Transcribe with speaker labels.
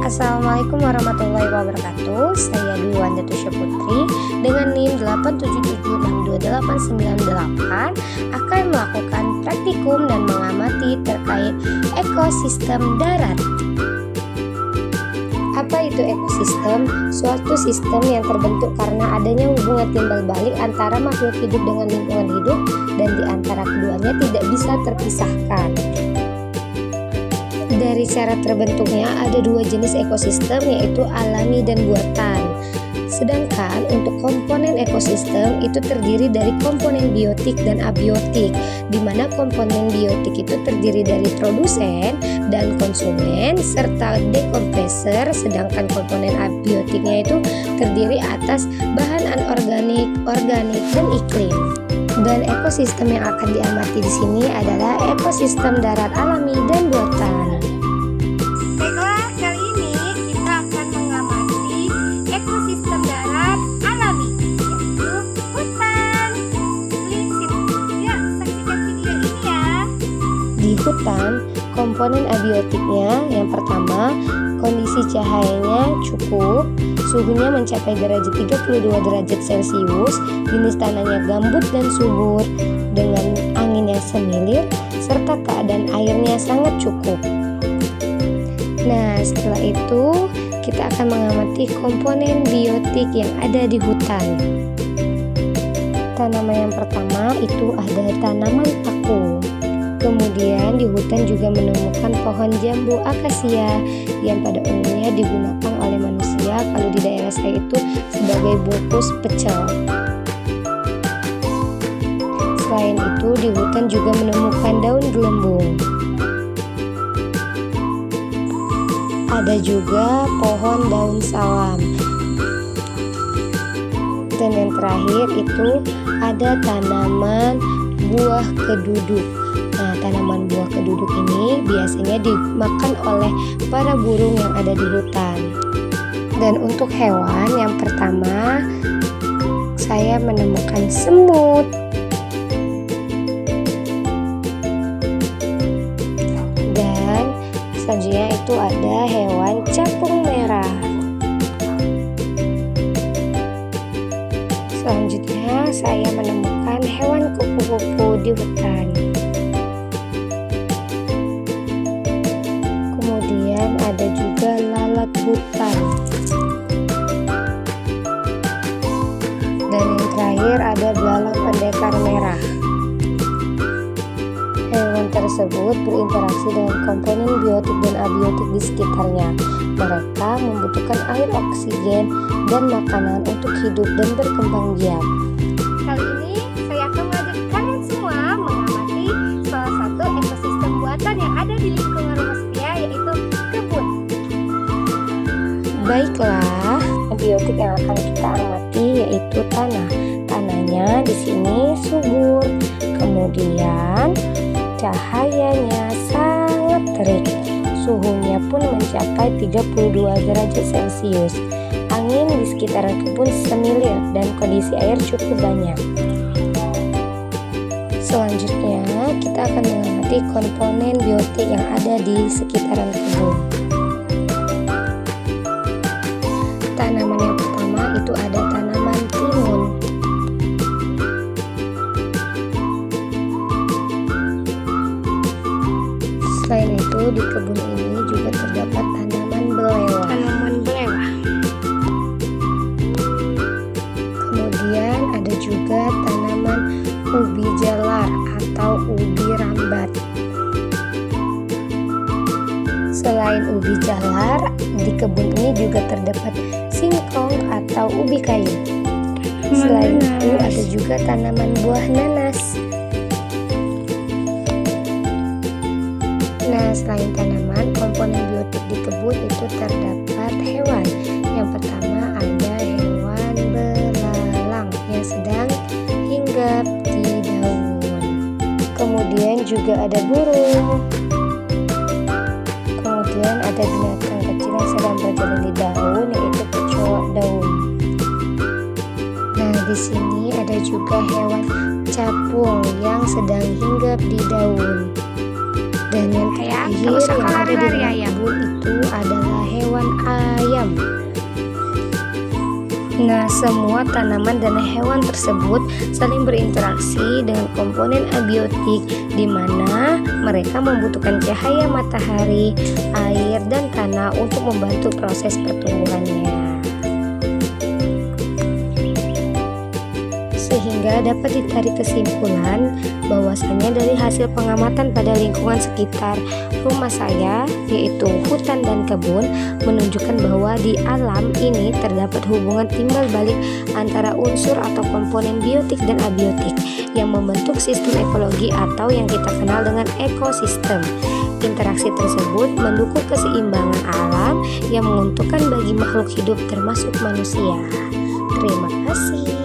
Speaker 1: Assalamualaikum warahmatullahi wabarakatuh. Saya Dwi Wandatusya Putri dengan NIM 877628898 akan melakukan praktikum dan mengamati terkait ekosistem darat. Apa itu ekosistem? Suatu sistem yang terbentuk karena adanya hubungan timbal balik antara makhluk hidup dengan lingkungan hidup dan di antara keduanya tidak bisa terpisahkan. Dari cara terbentuknya ada dua jenis ekosistem, yaitu alami dan buatan. Sedangkan untuk komponen ekosistem itu terdiri dari komponen biotik dan abiotik, di mana komponen biotik itu terdiri dari produsen dan konsumen serta dekompreser, sedangkan komponen abiotiknya itu terdiri atas bahan anorganik, organik, dan iklim. Dan ekosistem yang akan diamati di sini adalah ekosistem darat alami dan buatan.
Speaker 2: Baiklah, kali ini kita akan mengamati ekosistem darat alami, yaitu hutan. Ya, saksikan video ini ya.
Speaker 1: Di hutan, komponen abiotiknya yang pertama, kondisi cahayanya cukup, suhunya mencapai derajat 32 derajat Celcius, jenis tanahnya gambut dan subur dengan angin yang semilir serta keadaan airnya sangat cukup. Nah, setelah itu kita akan mengamati komponen biotik yang ada di hutan. Tanaman yang pertama itu ada tanaman paku. Kemudian di hutan juga menemukan pohon jambu akasia yang pada umumnya digunakan oleh manusia, kalau di daerah saya itu sebagai bungkus pecel. Selain itu di hutan juga menemukan daun gelembung. Ada juga pohon daun salam. Dan yang terakhir itu ada tanaman buah keduduk. Nah, tanaman buah keduduk ini biasanya dimakan oleh para burung yang ada di hutan. Dan untuk hewan yang pertama saya menemukan semut. Dan selanjutnya itu ada hewan capung merah. Selanjutnya saya menemukan hewan kupu-kupu di hutan. Kemudian ada juga lalat hutan. Dan yang terakhir ada belalang pendekar merah. Hewan tersebut berinteraksi dengan komponen biotik dan abiotik di sekitarnya. Mereka membutuhkan air, oksigen, dan makanan untuk hidup dan berkembang biak.
Speaker 2: Kali ini saya akan mengajak kalian semua mengamati salah satu ekosistem buatan yang ada di lingkungan rumah saya, yaitu kebun.
Speaker 1: Baiklah, biotik yang akan kita amati yaitu tanah. Tanahnya di sini subur, kemudian cahayanya sangat terik, suhunya pun mencapai 32 derajat Celcius. Angin di sekitaran kebun semilir dan kondisi air cukup banyak. Selanjutnya kita akan mengamati komponen biotik yang ada di sekitaran kebun. Tanaman yang pertama itu ada tanaman timun. Selain itu di kebun ini juga terdapat tanaman belewah. Kemudian ada juga tanaman ubi jalar atau ubi rambat. Selain ubi jalar, di kebun ini juga terdapat singkong atau ubi kayu. Selain itu ada juga tanaman buah nanas. Nah, selain tanaman, komponen biotik di kebun itu terdapat hewan. Yang pertama ada hewan belalang yang sedang hinggap di daun. Kemudian juga ada burung. Kemudian ada binatang kecil yang sedang berjalan di daun, yaitu kecoa daun. Nah, di sini ada juga hewan capung yang sedang hinggap di daun. Dan yang terakhir yang ada di dalam kebun itu adalah hewan alam. Nah, semua tanaman dan hewan tersebut saling berinteraksi dengan komponen abiotik, di mana mereka membutuhkan cahaya matahari, air, dan tanah untuk membantu proses pertumbuhannya. Sehingga dapat ditarik kesimpulan bahwasanya dari hasil pengamatan pada lingkungan sekitar rumah saya, yaitu hutan dan kebun, menunjukkan bahwa di alam ini terdapat hubungan timbal balik antara unsur atau komponen biotik dan abiotik yang membentuk sistem ekologi atau yang kita kenal dengan ekosistem. Interaksi tersebut mendukung keseimbangan alam yang menguntungkan bagi makhluk hidup termasuk manusia. Terima kasih.